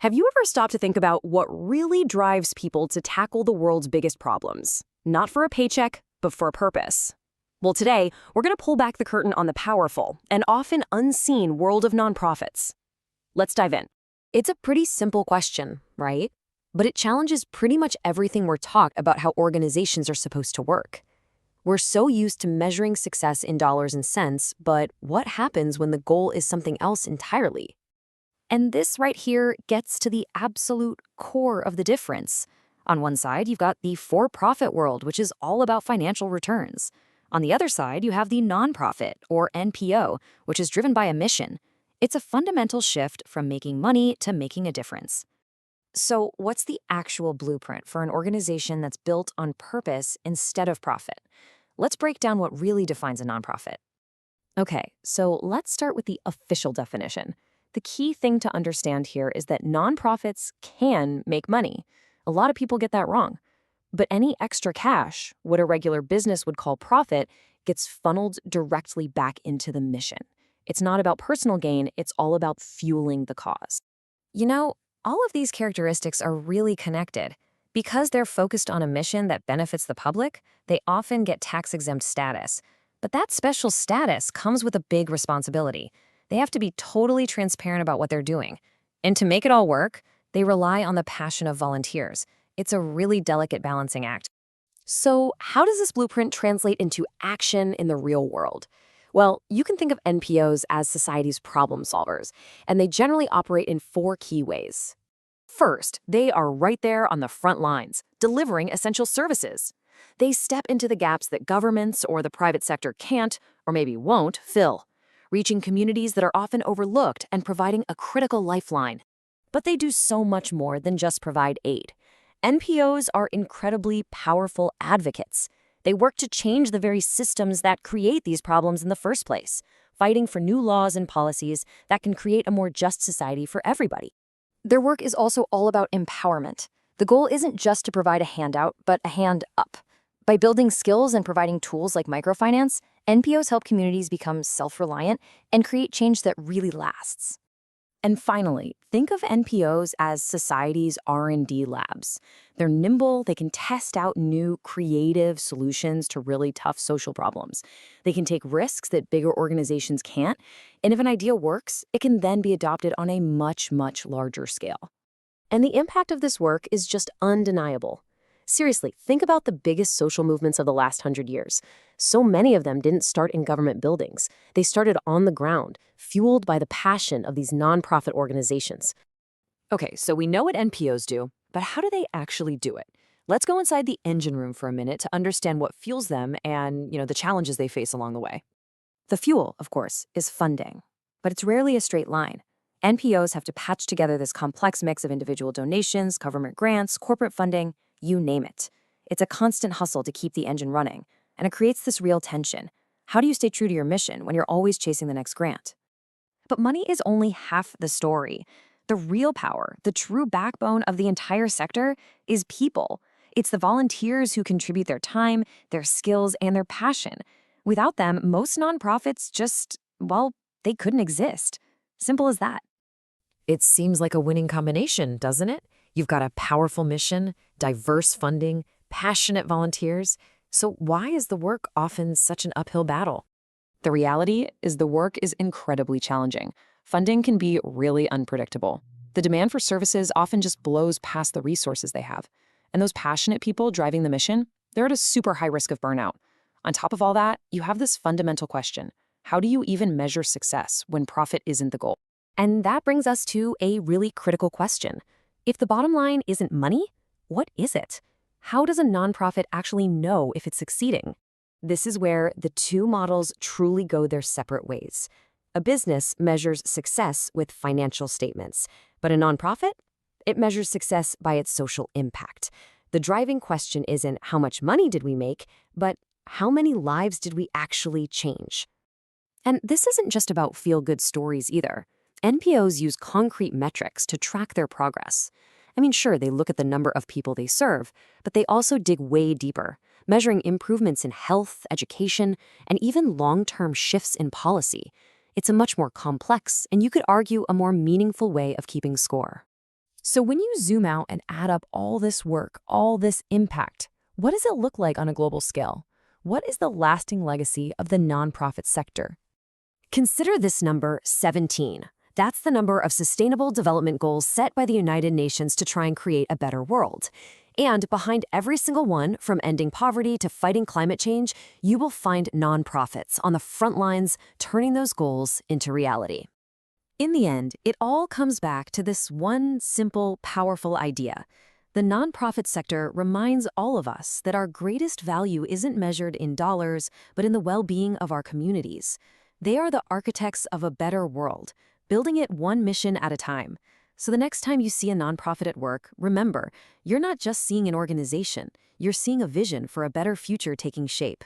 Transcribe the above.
Have you ever stopped to think about what really drives people to tackle the world's biggest problems? Not for a paycheck, but for a purpose. Well, today, we're going to pull back the curtain on the powerful and often unseen world of nonprofits. Let's dive in. It's a pretty simple question, right? But it challenges pretty much everything we're taught about how organizations are supposed to work. We're so used to measuring success in dollars and cents, but what happens when the goal is something else entirely? And this right here gets to the absolute core of the difference. On one side, you've got the for-profit world, which is all about financial returns. On the other side, you have the nonprofit, or NPO, which is driven by a mission. It's a fundamental shift from making money to making a difference. So, what's the actual blueprint for an organization that's built on purpose instead of profit? Let's break down what really defines a nonprofit. Okay, so let's start with the official definition. The key thing to understand here is that nonprofits can make money. A lot of people get that wrong. But any extra cash, what a regular business would call profit, gets funneled directly back into the mission. It's not about personal gain, it's all about fueling the cause. You know, all of these characteristics are really connected. Because they're focused on a mission that benefits the public, they often get tax-exempt status. But that special status comes with a big responsibility. They have to be totally transparent about what they're doing. And to make it all work, they rely on the passion of volunteers. It's a really delicate balancing act. So, how does this blueprint translate into action in the real world? Well, you can think of NPOs as society's problem solvers, and they generally operate in 4 key ways. First, they are right there on the front lines, delivering essential services. They step into the gaps that governments or the private sector can't, or maybe won't, fill, reaching communities that are often overlooked and providing a critical lifeline. But they do so much more than just provide aid. NPOs are incredibly powerful advocates. They work to change the very systems that create these problems in the first place, fighting for new laws and policies that can create a more just society for everybody. Their work is also all about empowerment. The goal isn't just to provide a handout, but a hand up. By building skills and providing tools like microfinance, NPOs help communities become self-reliant and create change that really lasts. And finally, think of NPOs as society's R&D labs. They're nimble, they can test out new, creative solutions to really tough social problems. They can take risks that bigger organizations can't, and if an idea works, it can then be adopted on a much, much larger scale. And the impact of this work is just undeniable. Seriously, think about the biggest social movements of the last 100 years. So many of them didn't start in government buildings. They started on the ground, fueled by the passion of these nonprofit organizations. Okay, so we know what NPOs do, but how do they actually do it? Let's go inside the engine room for a minute to understand what fuels them and, the challenges they face along the way. The fuel, of course, is funding, but it's rarely a straight line. NPOs have to patch together this complex mix of individual donations, government grants, corporate funding, you name it. It's a constant hustle to keep the engine running, and it creates this real tension. How do you stay true to your mission when you're always chasing the next grant? But money is only half the story. The real power, the true backbone of the entire sector, is people. It's the volunteers who contribute their time, their skills, and their passion. Without them, most nonprofits they couldn't exist. Simple as that. It seems like a winning combination, doesn't it? You've got a powerful mission, diverse funding, passionate volunteers. So why is the work often such an uphill battle? The reality is the work is incredibly challenging. Funding can be really unpredictable. The demand for services often just blows past the resources they have. And those passionate people driving the mission, they're at a super high risk of burnout. On top of all that, you have this fundamental question. How do you even measure success when profit isn't the goal? And that brings us to a really critical question. If the bottom line isn't money, what is it? How does a nonprofit actually know if it's succeeding? This is where the two models truly go their separate ways. A business measures success with financial statements, but a nonprofit? It measures success by its social impact. The driving question isn't how much money did we make, but how many lives did we actually change? And this isn't just about feel-good stories either. NPOs use concrete metrics to track their progress. I mean, sure, they look at the number of people they serve, but they also dig way deeper, measuring improvements in health, education, and even long-term shifts in policy. It's a much more complex, and you could argue a more meaningful way of keeping score. So when you zoom out and add up all this work, all this impact, what does it look like on a global scale? What is the lasting legacy of the nonprofit sector? Consider this number 17. That's the number of Sustainable Development Goals set by the United Nations to try and create a better world. And behind every single one, from ending poverty to fighting climate change, you will find nonprofits on the front lines turning those goals into reality. In the end, it all comes back to this one simple, powerful idea. The nonprofit sector reminds all of us that our greatest value isn't measured in dollars, but in the well-being of our communities. They are the architects of a better world, building it one mission at a time. So the next time you see a nonprofit at work, remember, you're not just seeing an organization, you're seeing a vision for a better future taking shape.